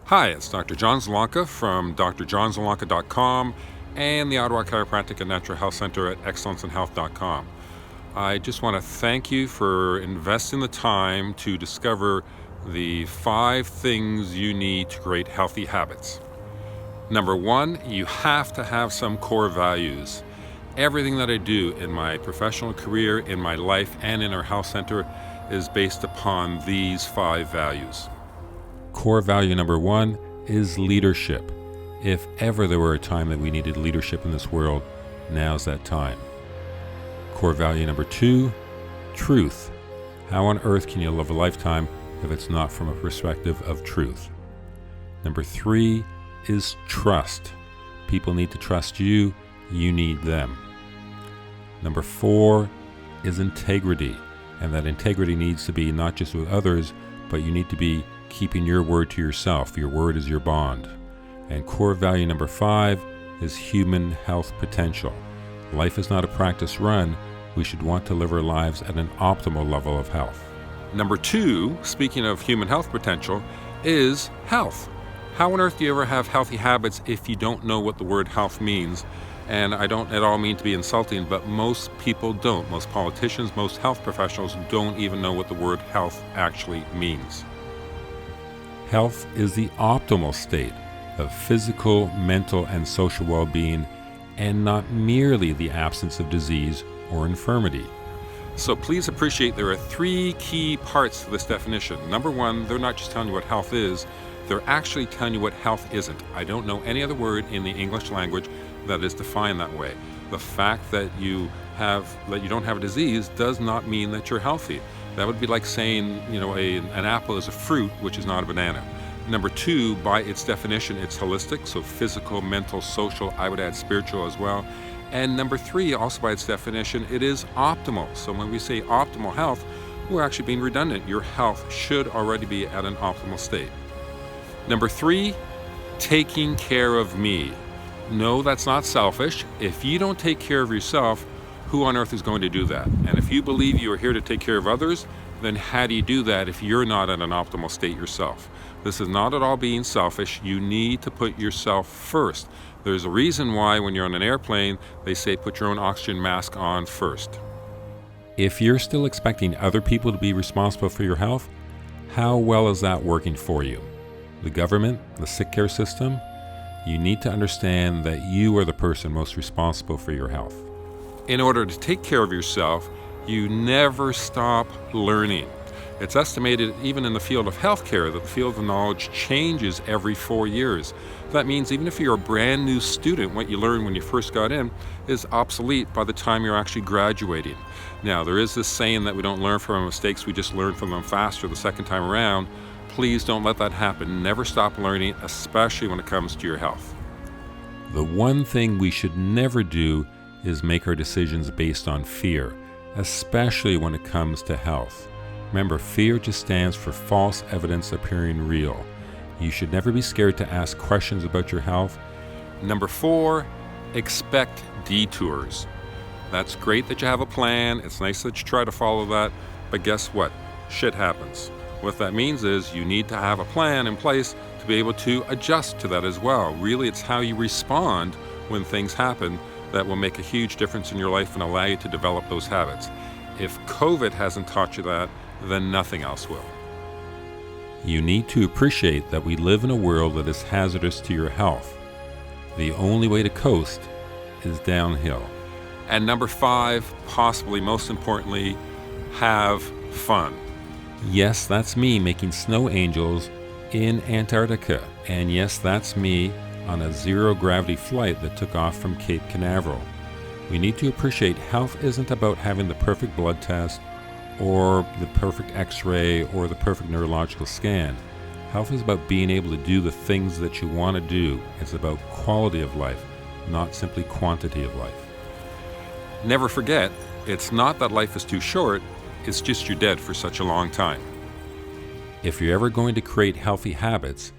Hi, it's Dr. John Zalanka from drjohnzalanka.com and the Ottawa Chiropractic and Natural Health Center at excellenceinhealth.com. I just want to thank you for investing the time to discover the 5 things you need to create healthy habits. Number 1, you have to have some core values. Everything that I do in my professional career, in my life, and in our health center is based upon these 5 values. Core value number 1 is leadership. If ever there were a time that we needed leadership in this world, now's that time. Core value number 2, truth. How on earth can you live a lifetime if it's not from a perspective of truth? Number 3 is trust. People need to trust you, you need them. Number 4 is integrity, and that integrity needs to be not just with others, but you need to be keeping your word to yourself. Your word is your bond. And core value number 5 is human health potential. Life is not a practice run. We should want to live our lives at an optimal level of health. Number 2, speaking of human health potential, is health. How on earth do you ever have healthy habits if you don't know what the word health means? And I don't at all mean to be insulting, but most people don't. Most politicians, most health professionals don't even know what the word health actually means. Health is the optimal state of physical, mental, and social well-being, and not merely the absence of disease or infirmity. So please appreciate there are 3 key parts to this definition. Number 1, they're not just telling you what health is, they're actually telling you what health isn't. I don't know any other word in the English language that is defined that way. The fact that you don't have a disease does not mean that you're healthy. That would be like saying, an apple is a fruit, which is not a banana. Number 2, by its definition, it's holistic, so physical, mental, social, I would add spiritual as well. And number 3, also by its definition, it is optimal. So when we say optimal health, we're actually being redundant. Your health should already be at an optimal state. Number 3, taking care of me. No, that's not selfish. If you don't take care of yourself, who on earth is going to do that? And if you believe you are here to take care of others, then how do you do that if you're not at an optimal state yourself? This is not at all being selfish. You need to put yourself first. There's a reason why when you're on an airplane, they say put your own oxygen mask on first. If you're still expecting other people to be responsible for your health, how well is that working for you? The government, the sick care system? You need to understand that you are the person most responsible for your health. In order to take care of yourself, you never stop learning. It's estimated even in the field of healthcare that the field of knowledge changes every 4 years. That means even if you're a brand new student, what you learned when you first got in is obsolete by the time you're actually graduating. Now, there is this saying that we don't learn from our mistakes, we just learn from them faster the second time around. Please don't let that happen. Never stop learning, especially when it comes to your health. The one thing we should never do is make our decisions based on fear, especially when it comes to health. Remember, fear just stands for false evidence appearing real. You should never be scared to ask questions about your health. Number 4, expect detours. That's great that you have a plan. It's nice that you try to follow that. But guess what? Shit happens. What that means is you need to have a plan in place to be able to adjust to that as well. Really, it's how you respond when things happen that will make a huge difference in your life and allow you to develop those habits. If COVID hasn't taught you that, then nothing else will. You need to appreciate that we live in a world that is hazardous to your health. The only way to coast is downhill. And number 5, possibly most importantly, have fun. Yes, that's me making snow angels in Antarctica. And yes, that's me on a zero-gravity flight that took off from Cape Canaveral. We need to appreciate health isn't about having the perfect blood test or the perfect x-ray or the perfect neurological scan. Health is about being able to do the things that you want to do. It's about quality of life, not simply quantity of life. Never forget, it's not that life is too short, it's just you're dead for such a long time. If you're ever going to create healthy habits,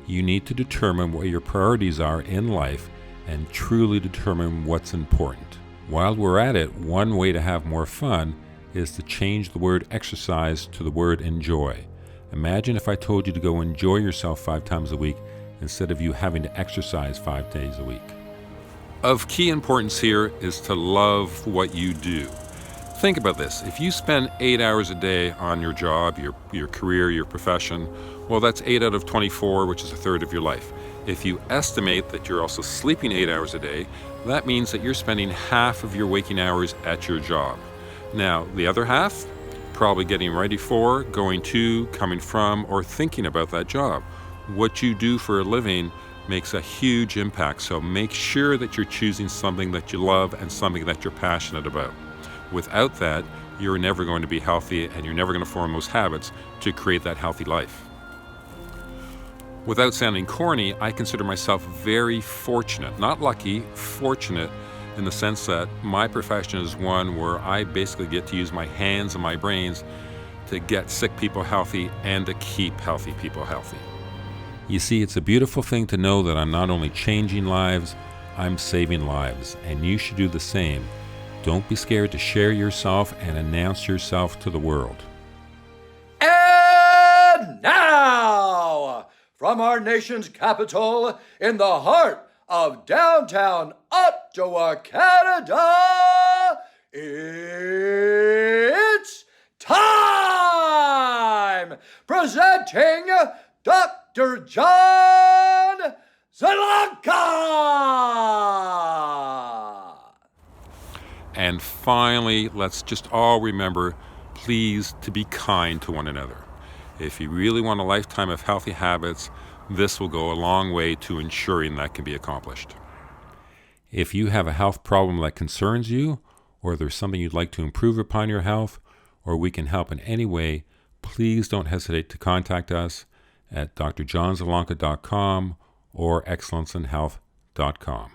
you need to determine what your priorities are in life and truly determine what's important. While we're at it, one way to have more fun is to change the word exercise to the word enjoy. Imagine if I told you to go enjoy yourself 5 times a week instead of you having to exercise 5 days a week. Of key importance here is to love what you do. Think about this. If you spend 8 hours a day on your job, your career, your profession, well, that's 8 out of 24, which is a third of your life. If you estimate that you're also sleeping 8 hours a day, that means that you're spending half of your waking hours at your job. Now, the other half, probably getting ready for, going to, coming from, or thinking about that job. What you do for a living makes a huge impact, so make sure that you're choosing something that you love and something that you're passionate about. Without that, you're never going to be healthy, and you're never going to form those habits to create that healthy life. Without sounding corny, I consider myself very fortunate, not lucky, fortunate, in the sense that my profession is one where I basically get to use my hands and my brains to get sick people healthy and to keep healthy people healthy. You see, it's a beautiful thing to know that I'm not only changing lives, I'm saving lives, and you should do the same. Don't be scared to share yourself and announce yourself to the world. And now, from our nation's capital, in the heart of downtown Ottawa, Canada, it's time! Presenting Dr. John Zalanka! And finally, let's just all remember, please, to be kind to one another. If you really want a lifetime of healthy habits, this will go a long way to ensuring that can be accomplished. If you have a health problem that concerns you, or there's something you'd like to improve upon your health, or we can help in any way, please don't hesitate to contact us at drjohnzalanka.com or excellenceinhealth.com.